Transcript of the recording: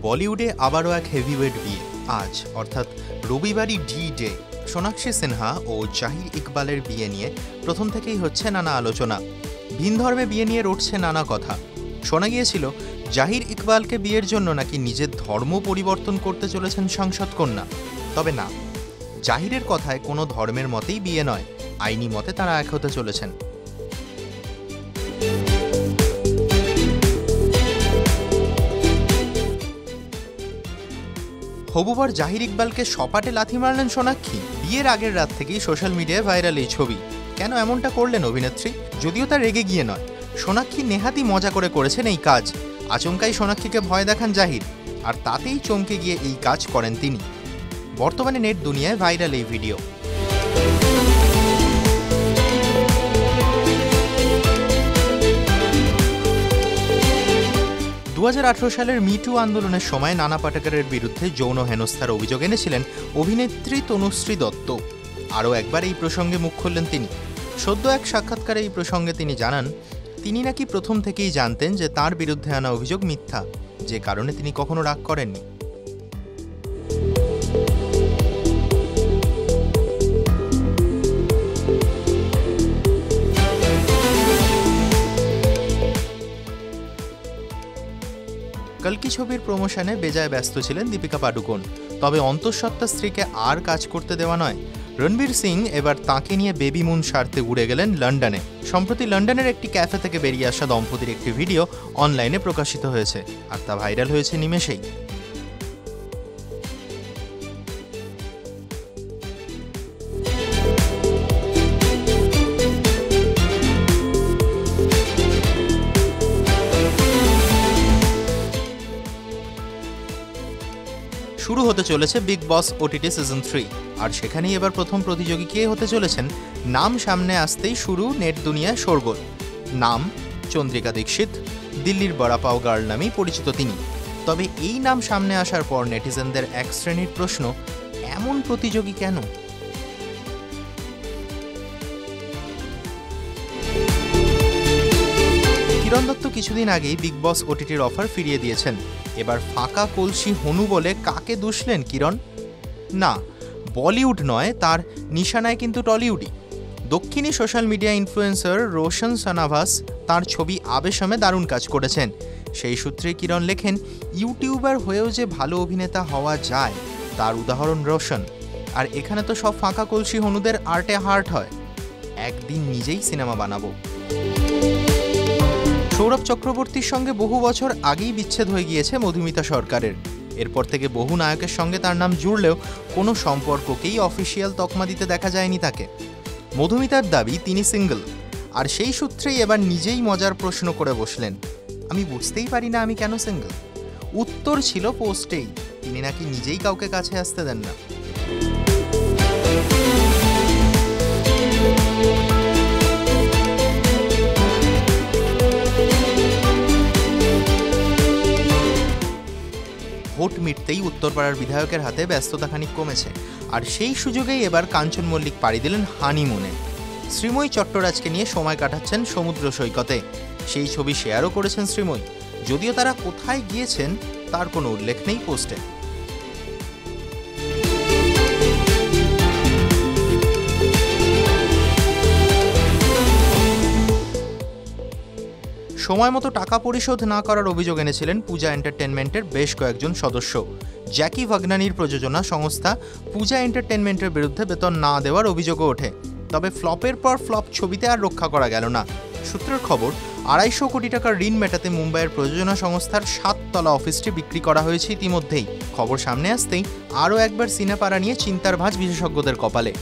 বলিউডে আবারও এক হেভিওয়েট বিয়ে আজ অর্থাৎ রবিবারই ডি-ডে। সোনাক্ষী সিনহা ও জাহির ইকবালের বিয়ে নিয়ে প্রথম থেকেই হচ্ছে নানা আলোচনা। ভিন ধর্মে বিয়ে নিয়ে উঠছে নানা কথা। শোনা গিয়েছিল জাহির ইকবালকে বিয়ের জন্য নাকি নিজের ধর্ম পরিবর্তন করতে চলেছেন সাংসদ কন্যা। তবে না, জাহিরের কথায় কোনো ধর্মের মতেই বিয়ে নয়, আইনি মতে তারা এক হতে চলেছেন। হবুবর জাহির ইকবালকে সপাটে লাথি মারলেন সোনাক্ষী। বিয়ের আগের রাত থেকেই সোশ্যাল মিডিয়ায় ভাইরাল এই ছবি। কেন এমনটা করলেন অভিনেত্রী? যদিও তার রেগে গিয়ে নয়, সোনাক্ষী নেহাতি মজা করে করেছেন এই কাজ। আচমকাই সোনাক্ষীকে ভয় দেখান জাহির, আর তাতেই চমকে গিয়ে এই কাজ করেন তিনি। বর্তমানে নেট দুনিয়ায় ভাইরাল এই ভিডিও। সালের মিটু আন্দোলনের সময় নানা পাটেকরের বিরুদ্ধে যৌন হেনস্থার অভিযোগ এনেছিলেন অভিনেত্রী তনুশ্রী দত্ত। আরও একবার এই প্রসঙ্গে মুখ খুললেন তিনি। সদ্য এক সাক্ষাৎকারে এই প্রসঙ্গে তিনি জানান, তিনি নাকি প্রথম থেকেই জানতেন যে তার বিরুদ্ধে আনা অভিযোগ মিথ্যা, যে কারণে তিনি কখনো রাগ করেননি। কল্কি ছবির প্রমোশনে বেজায় ব্যস্ত ছিলেন দীপিকা পাডুকোন। তবে অন্তঃসত্ত্বা স্ত্রীকে আর কাজ করতে দেওয়া নয়। রণবীর সিং এবার তাঁকে নিয়ে বেবি মুন সারতে উড়ে গেলেন লন্ডনে। সম্প্রতি লন্ডনের একটি ক্যাফে থেকে বেরিয়ে আসা দম্পতির একটি ভিডিও অনলাইনে প্রকাশিত হয়েছে, আর তা ভাইরাল হয়েছে নিমেষেই। শুরু হতে চলেছে বিগ বস ওটিটি সিজন 3, আর সেখানেই এবার প্রথম প্রতিযোগী কে হতে চলেছেন নাম সামনে আসতেই শুরু নেট দুনিয়ায় শোরগোল। নাম চন্দ্রিকা দীক্ষিত, দিল্লির বড়াপাও গার্ল নামেই পরিচিত তিনি। তবে এই নাম সামনে আসার পর নেটিজেনদের এক শ্রেণীর প্রশ্ন, এমন প্রতিযোগী কেন? কিরণ দত্ত কিছুদিন আগেই বিগ বস ওটিটির অফার ফিরিয়ে দিয়েছেন। এবার ফাঁকা কলসি হনু বলে কাকে দুষলেন কিরণ? না, বলিউড নয়, তার নিশানায় কিন্তু টলিউডই। দক্ষিণী সোশ্যাল মিডিয়া ইনফ্লুয়েন্সার রোশন সানাভাস তার ছবি আবেশমে দারুণ কাজ করেছেন। সেই সূত্রে কিরণ লেখেন, ইউটিউবার হয়েও যে ভালো অভিনেতা হওয়া যায় তার উদাহরণ রোশন। আর এখানে তো সব ফাঁকা কলসি হনুদের আর্টে হার্ট হয়। একদিন নিজেই সিনেমা বানাবো। সৌরভ চক্রবর্তীর সঙ্গে বহু বছর আগেই বিচ্ছেদ হয়ে গিয়েছে মধুমিতা সরকারের। এরপর থেকে বহু নায়কের সঙ্গে তার নাম জুড়লেও কোনো সম্পর্ককেই অফিসিয়াল তকমা দিতে দেখা যায়নি তাকে। মধুমিতার দাবি তিনি সিঙ্গল, আর সেই সূত্রেই এবার নিজেই মজার প্রশ্ন করে বসলেন, আমি বুঝতেই পারি না আমি কেন সিঙ্গল। উত্তর ছিল পোস্টেই, তিনি নাকি নিজেই কাউকে কাছে আসতে দেন না। ভোট মিটতেই উত্তরপাড়ার বিধায়কের হাতে ব্যস্ততা খানিক কমেছে, আর সেই সুযোগেই এবার কাঞ্চন মল্লিক পাড়ি দিলেন হানিমুনে। শ্রীময়ী চট্টরাজকে নিয়ে সময় কাটাচ্ছেন সমুদ্র সৈকতে। সেই ছবি শেয়ারও করেছেন শ্রীময়ী, যদিও তারা কোথায় গিয়েছেন তার কোনো উল্লেখ নেই পোস্টে। সময় মতো টাকা পরিশোধ না করার অভিযোগ এনেছিলেন পূজা এন্টারটেনমেন্টের বেশ কয়েকজন সদস্য। জ্যাকি ভাগনানির প্রযোজনা সংস্থা পূজা এন্টারটেনমেন্টের বিরুদ্ধে বেতন না দেওয়ার অভিযোগও ওঠে। তবে ফ্লপের পর ফ্লপ ছবিতে আর রক্ষা করা গেল না। সূত্রের খবর, 250 কোটি টাকার ঋণ মেটাতে মুম্বাইয়ের প্রযোজনা সংস্থার 7 তলা অফিসটি বিক্রি করা হয়েছে ইতিমধ্যেই। খবর সামনে আসতেই আরও একবার সিনেপাড়া নিয়ে চিন্তার ভাঁজ বিশেষজ্ঞদের কপালে।